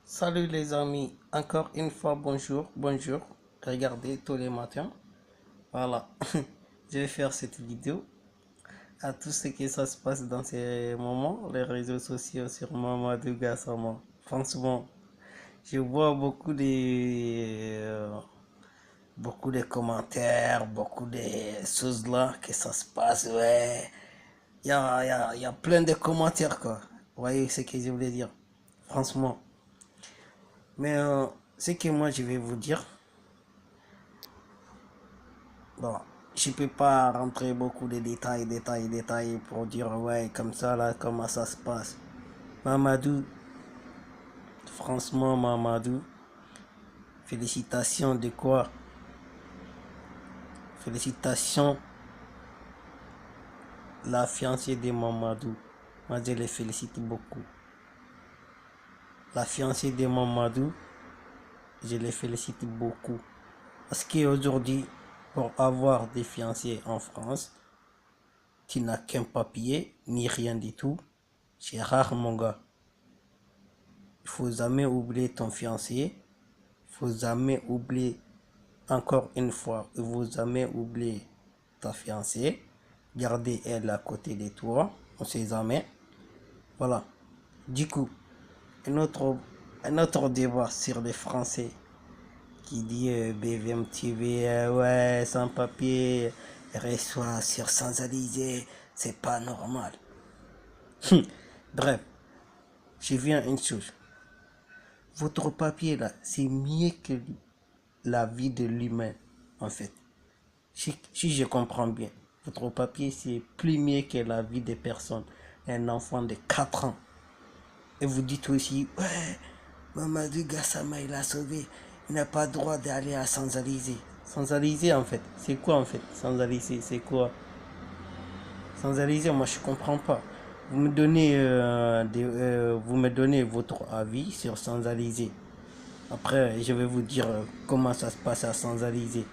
Salut les amis, encore une fois bonjour, bonjour. Regardez tous les matins. Voilà, je vais faire cette vidéo à tout ce que ça se passe dans ces moments, les réseaux sociaux sur Mamadou Gassama. Franchement, je vois beaucoup de commentaires, beaucoup de choses là que ça se passe. Ouais, il y a plein de commentaires quoi. Vous voyez ce que je voulais dire, franchement. Mais ce que moi je vais vous dire, bon, je peux pas rentrer beaucoup de détails pour dire ouais comme ça là comment ça se passe. Mamadou, franchement Mamadou, félicitations de quoi? Félicitations la fiancée de Mamadou. Moi je les félicite beaucoup. La fiancée de Mamadou, je les félicite beaucoup. Parce qu'aujourd'hui, pour avoir des fiancés en France, qui n'a qu'un papier, ni rien du tout, c'est rare mon gars. Il faut jamais oublier ton fiancé. Il faut jamais oublier, encore une fois, il faut jamais oublier ta fiancée. Gardez elle à côté de toi, on sait jamais. Voilà. Du coup, un autre débat sur les Français qui dit BVM TV, ouais, sans papier, reçoit sur Champs-Élysées, c'est pas normal. Bref, je viens une chose. Votre papier là, c'est mieux que la vie de l'humain, en fait. Si je comprends bien, votre papier c'est plus mieux que la vie des personnes. Un enfant de 4 ans. Et vous dites aussi, ouais, Mamadou Gassama il a sauvé. Il n'a pas le droit d'aller à Champs-Élysées. Champs-Élysées en fait, c'est quoi en fait? Champs-Élysées, c'est quoi? Champs-Élysées, moi je comprends pas. Vous me donnez votre avis sur Champs-Élysées. Après, je vais vous dire comment ça se passe à Champs-Élysées.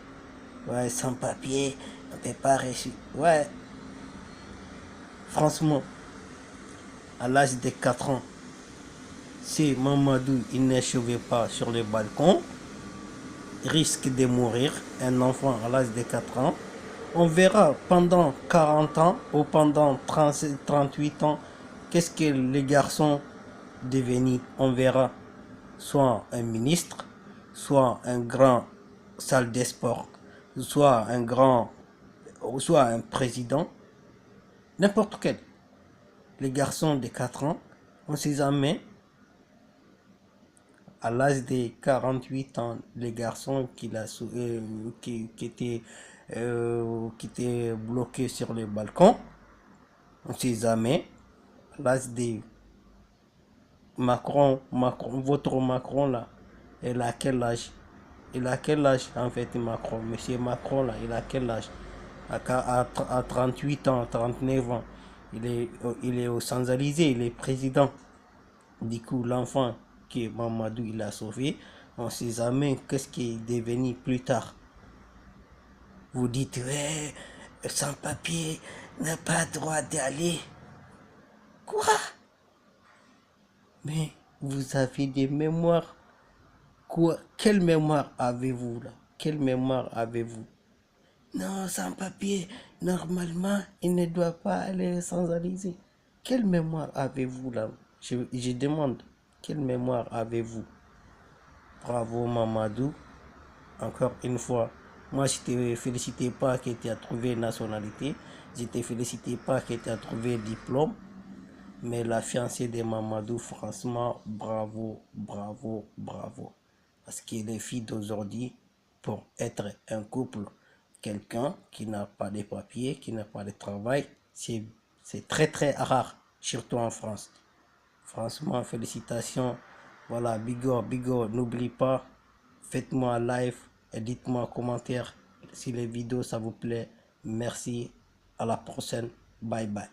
Ouais, sans papier, on peut pas reçu. Ouais, franchement, à l'âge de 4 ans, si Mamadou il n'échevait pas sur le balcon, il risque de mourir, un enfant à l'âge de 4 ans. On verra pendant 40 ans ou pendant 38 ans, qu'est-ce que les garçons devenus. On verra soit un ministre, soit un grand salle des sports, soit un président, n'importe quel. Les garçons de 4 ans, on sait jamais, à l'âge de 48 ans, les garçons qui étaient bloqués sur le balcon, on sait jamais, à l'âge de votre Macron là, il a quel âge? Il a quel âge en fait Macron? Monsieur Macron là, il a quel âge? À 38 ans, 39 ans, il est au Champs-Élysées, il est président. Du coup, l'enfant que Mamadou il a sauvé, on sait jamais qu'est-ce qui est devenu plus tard. Vous dites, ouais, sans papier, n'a pas droit d'aller. Quoi? Mais vous avez des mémoires. Quoi? Quelle mémoire avez-vous là? Quelle mémoire avez-vous? Non, sans papier, normalement, il ne doit pas aller sans Élysée. Quelle mémoire avez-vous là? Je demande, quelle mémoire avez-vous? Bravo Mamadou, encore une fois. Moi, je ne te félicitais pas que tu as trouvé une nationalité. Je ne te félicitais pas que tu as trouvé un diplôme. Mais la fiancée de Mamadou, franchement, bravo, bravo, bravo. Parce que les filles d'aujourd'hui, pour être un couple, quelqu'un qui n'a pas de papiers, qui n'a pas de travail, c'est très très rare, surtout en France. Franchement, félicitations. Voilà, bigo, n'oublie pas, faites-moi un live et dites-moi en commentaire si les vidéos ça vous plaît. Merci, à la prochaine, bye bye.